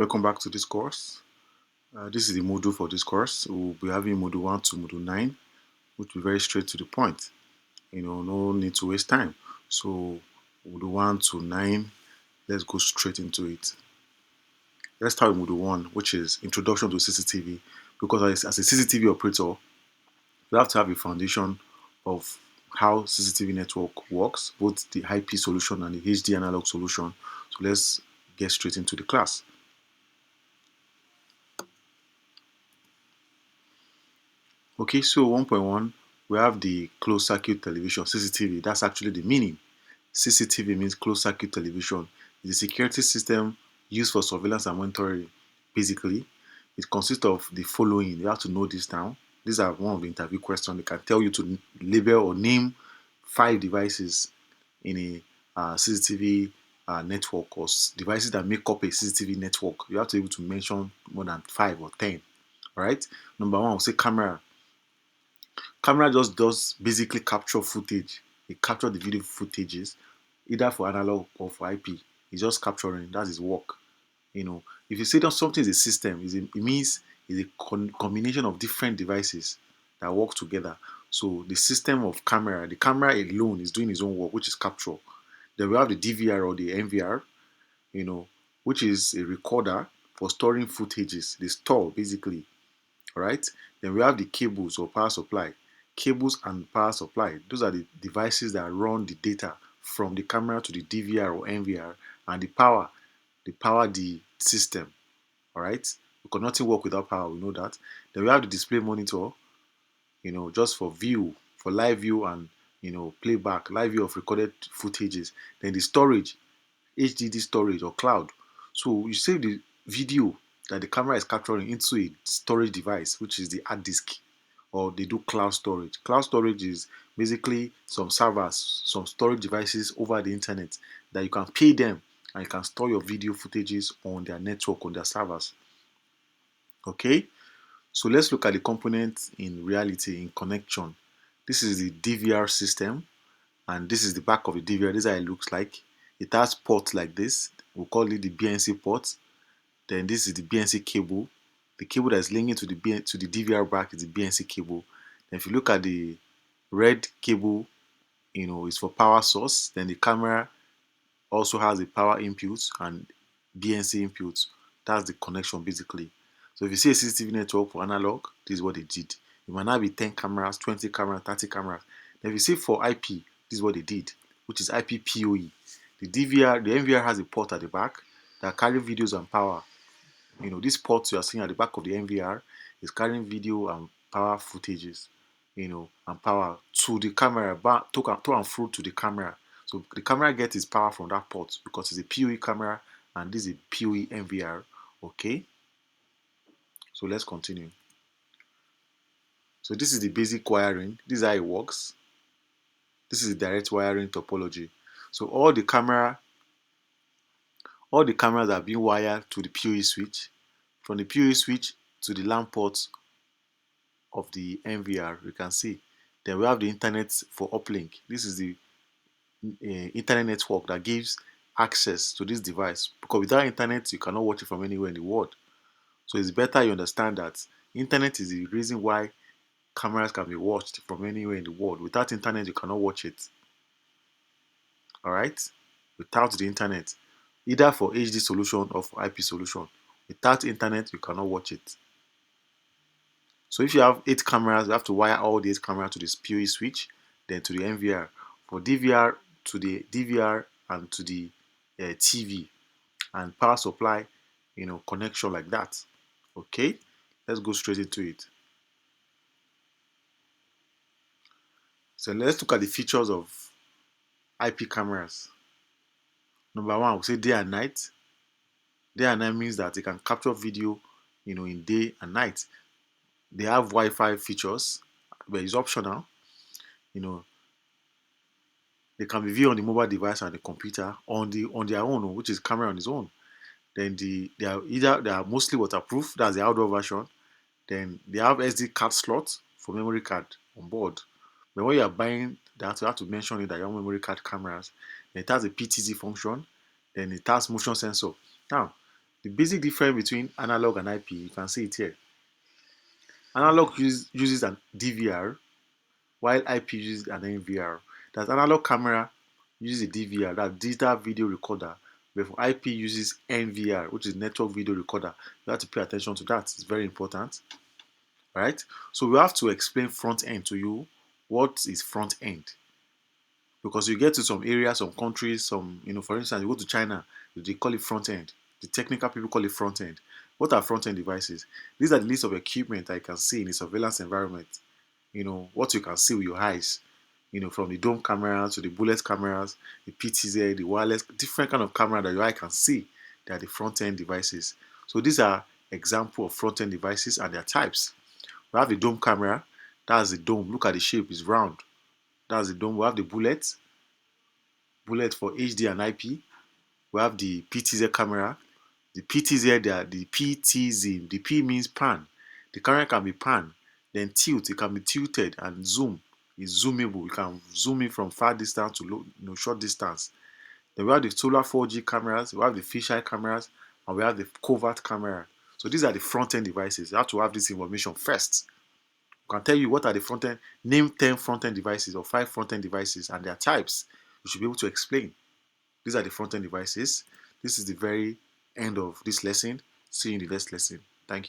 Welcome back to this course. This is the module for this course. We'll be having module 1 to module 9, which will be very straight to the point. No need to waste time. So, module 1 to 9, let's go straight into it. Let's start with module 1, which is Introduction to CCTV. Because as a CCTV operator, you have to have a foundation of how CCTV network works, both the IP solution and the HD analog solution. So, let's get straight into the class. Okay, so 1.1, we have the closed circuit television, CCTV. That's actually the meaning. CCTV means closed circuit television. It's a security system used for surveillance and monitoring. Basically, it consists of the following. You have to know this now. These are one of the interview questions. They can tell you to label or name 5 devices in a CCTV network, or devices that make up a CCTV network. You have to be able to mention more than 5 or 10. All right. Number 1, we'll say camera. Camera just does basically capture footage. It captures the video footages, either for analog or for IP. It's just capturing. That's his work. If you say that something is a system, it means it's a combination of different devices that work together. So the system of camera, the camera alone is doing its own work, which is capture. Then we have the DVR or the NVR, which is a recorder for storing footages. They store basically. All right. Then we have the cables or power supply. Cables and power supply. Those are the devices that run the data from the camera to the DVR or NVR, and the power the system. All right. Because nothing work without power. We know that. Then we have the display monitor. Just for view, for live view and playback, live view of recorded footages. Then the storage, HDD storage or cloud. So you save the video that the camera is capturing into a storage device, which is the hard disk, or they do cloud storage. Cloud storage is basically some servers, some storage devices over the internet that you can pay them and you can store your video footages on their network, on their servers. Okay, so let's look at the components in reality, in connection. This is the DVR system, and this is the back of the DVR. This is how it looks like. It has ports like this. We'll call it the BNC port. Then this is the BNC cable. The cable that is linking to the DVR back is the BNC cable. Then if you look at the red cable, is for power source. Then the camera also has a power input and BNC input. That's the connection basically. So if you see a CCTV network for analog, this is what they did. It might not be 10 cameras, 20 cameras, 30 cameras. Then if you see for IP, this is what they did, which is IP PoE. The NVR has a port at the back that carry videos and power. This port you are seeing at the back of the NVR is carrying video and power footages, and power to the camera, back to and through to the camera. So the camera gets its power from that port because it's a PoE camera and this is a PoE NVR. Okay, so let's continue. So this is the basic wiring. This is how it works. This is the direct wiring topology. So all the cameras are being wired to the PoE switch. From the PoE switch to the LAN port of the NVR, you can see. Then we have the internet for uplink. This is the internet network that gives access to this device, because without internet you cannot watch it from anywhere in the world. So it's better you understand that internet is the reason why cameras can be watched from anywhere in the world. Without internet you cannot watch it. All right, without the internet, either for HD solution or for IP solution, without internet you cannot watch it. So if you have 8 cameras, you have to wire all the 8 cameras to this PoE switch, then to the NVR. For DVR, to the DVR and to the TV and power supply, connection like that. Okay, let's go straight into it. So let's look at the features of IP cameras. Number 1, we say day and night. Day and night means that it can capture video, in day and night. They have Wi-Fi features, but it's optional. They can be viewed on the mobile device and the computer on their own, which is camera on its own. Then they are mostly waterproof. That's the outdoor version. Then they have SD card slots for memory card on board. But when you are buying that, you have to mention it that your memory card cameras. Then it has a PTZ function. Then it has motion sensor. Now, The basic difference between analog and IP, you can see it here. Analog uses an DVR, while IP uses an NVR. That analog camera uses a DVR, that digital video recorder, but for IP uses NVR, which is network video recorder. You have to pay attention to that. It's very important. All right. So we have to explain front end to you. What is front end? Because you get to some areas, some countries, for instance, you go to China, they call it front end. The technical people call it front end. What are front end devices? These are the list of equipment that you can see in a surveillance environment. What you can see with your eyes. From the dome cameras to the bullet cameras, the PTZ, the wireless, different kind of camera that your eye can see. They are the front end devices. So these are example of front end devices and their types. We have the dome camera. That's the dome. Look at the shape; it's round. That's the dome. We have the bullet for HD and IP. We have the PTZ camera. The PTZ, the PTZ. The P means pan. The camera can be pan, then tilt. It can be tilted and zoom. It's zoomable. You can zoom in from far distance to short distance. Then we have the solar 4G cameras. We have the fisheye cameras, and we have the covert camera. So these are the front end devices. You have to have this information first. I can tell you what are the front end, name 10 front end devices or 5 front end devices and their types. You should be able to explain. These are the front end devices. This is the very end of this lesson. See you in the next lesson. Thank you.